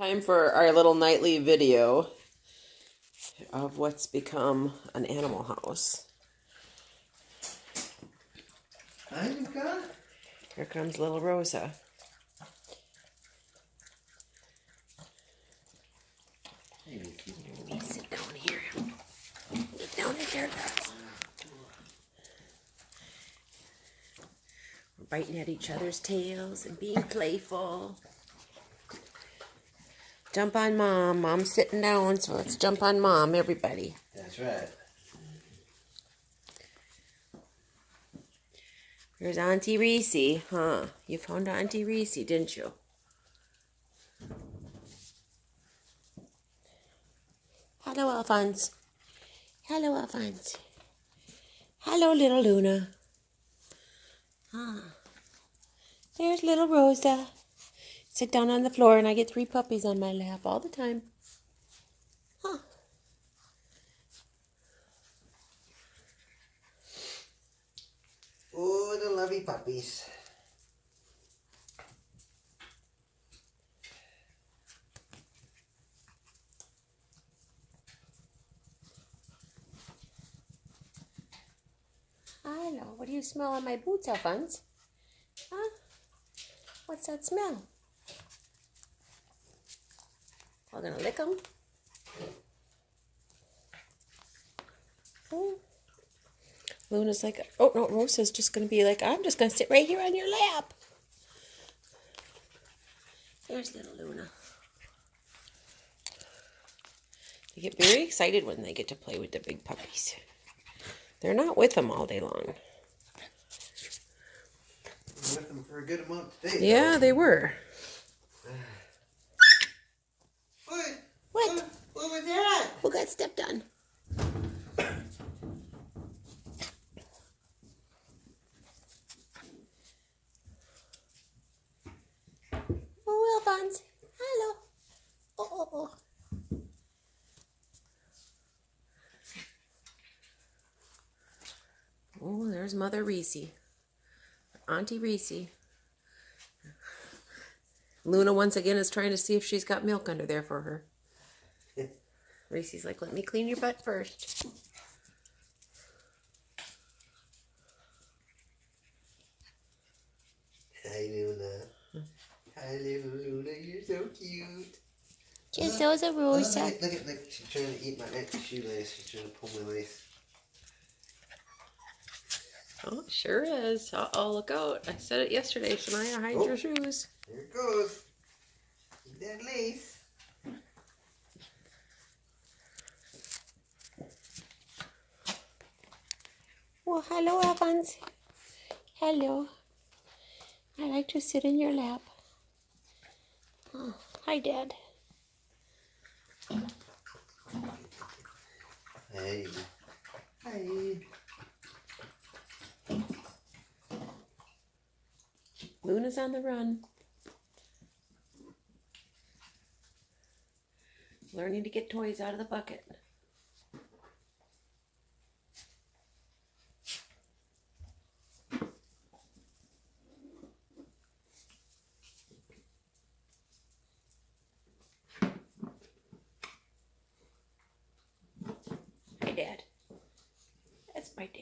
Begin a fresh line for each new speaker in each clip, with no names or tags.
Time for our little nightly video of what's become an animal house. Here comes little Rosa. You sit down here. Get down in there, girls. We're biting at each other's tails and being playful. Jump on Mom. Mom's sitting down, so let's jump on Mom, everybody.
That's right.
Here's Auntie Reese, huh? You found Auntie Reese, didn't you? Hello, Alphonse. Hello, Alphonse. Hello, little Luna. Ah. There's little Rosa. Sit down on the floor and I get 3 puppies on my lap all the time. Huh.
Oh, the lovely puppies.
Hello, what do you smell on my boots, Alphonse? Huh? What's that smell? We're gonna lick them. Luna's like, oh no, Rosa's just gonna be like, I'm just gonna sit right here on your lap. There's little Luna. They get very excited when they get to play with the big puppies. They're not with them all day long.
With them for a good amount today.
Yeah, they were.
What? What was that?
Who got stepped on? Oh, Alphonse. Hello. Oh. Oh, there's Mother Reese. Auntie Reese. Luna once again is trying to see if she's got milk under there for her. Reese's like, let me clean your butt first.
Hi, Luna. Hi, little Luna. You're so cute.
Just those are Rosa.
Look at, she's trying to eat my extra shoelace. She's trying to pull my lace.
Oh, sure is. Uh-oh, look out. I said it yesterday. Shania, hide your shoes.
There it goes. Eat that lace.
Well, hello, Alphonse. Hello. I like to sit in your lap. Oh, hi, Dad.
Hey. Hi.
Luna's on the run. Learning to get toys out of the bucket. Hi, Dad. That's my dad.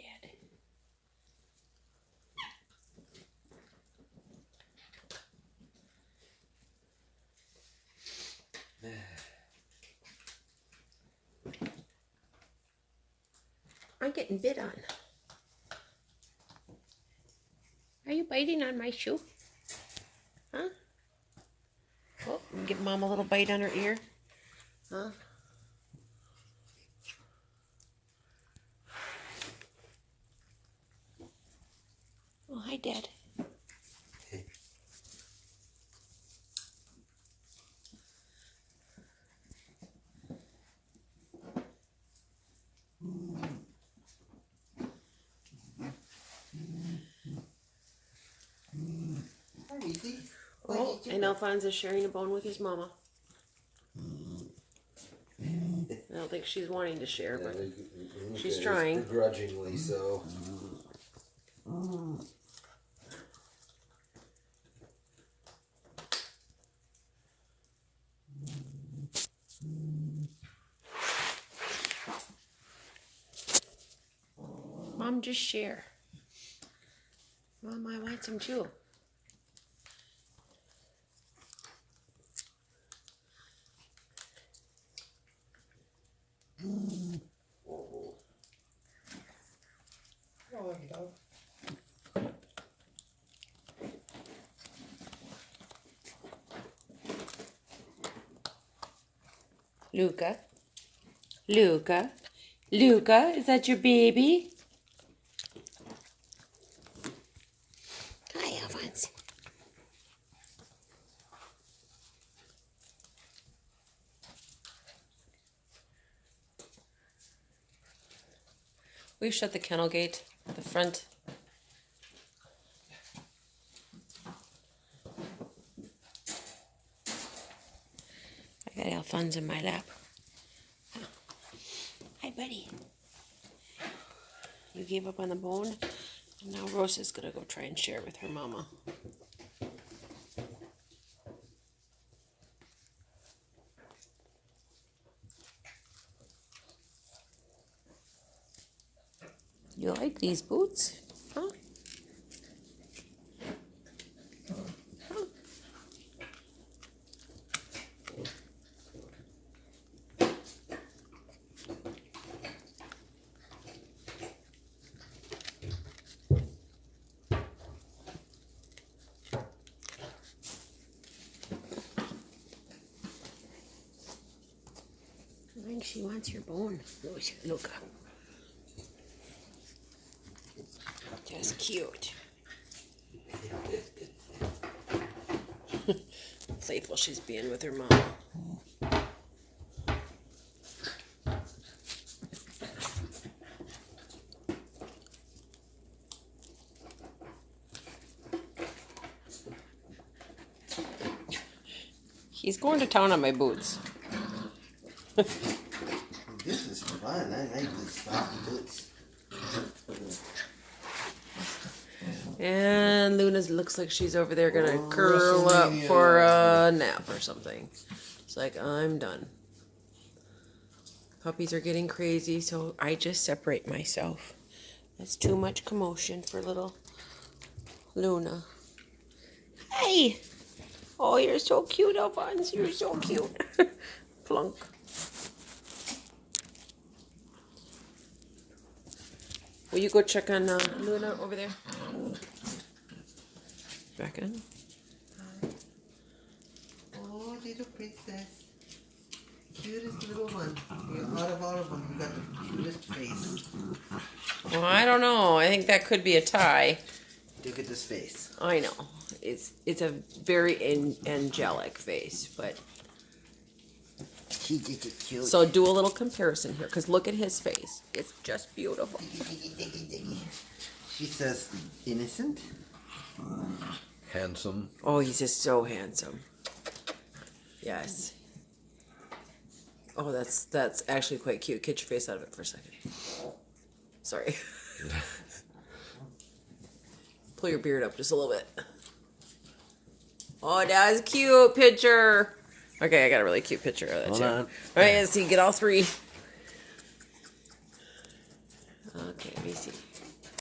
I'm getting bit on. Are you biting on my shoe? Huh? Oh, give Mom a little bite on her ear. Huh? Oh, hi, Dad. Oh, and Alphonse is sharing a bone with his mama. I don't think she's wanting to share, but she's trying.
Begrudgingly so.
Mom, just share. Mom, I want some too.
Oh, dog.
Luca. Luca. Luca, is that your baby? Hi, Alphonse. We've shut the kennel gate at the front. I got Alphonse in my lap. Hi, buddy. You gave up on the bone, and now Rosa's gonna go try and share with her mama. You like these boots? Huh? Huh? I think she wants your bone. Look. Just cute. Faithful she's being with her mom. He's going to town on my boots.
This is fun. I like these soft boots.
And Luna looks like she's over there gonna curl up for a nap or something. It's like, I'm done. Puppies are getting crazy, so I just separate myself. That's too much commotion for little Luna. Hey! Oh, you're so cute, Alphonse. You're so cute. Plunk. Will you go check on Luna over there? Back in.
Oh, little princess. Cutest little one. You're out of all of them. You got the cutest face.
Well, I don't know. I think that could be a tie.
Look at this face.
I know. It's a very angelic face, but
She gets it cute.
so do a little comparison here, because look at his face. It's just beautiful.
She says innocent.
Handsome.
Oh, he's just so handsome. Yes. Oh, that's actually quite cute. Get your face out of it for a second. Sorry. Pull your beard up just a little bit. Oh, that's cute picture. Okay, I got a really cute picture of that
Hold
too.
on.
All right, let's see. Get all three.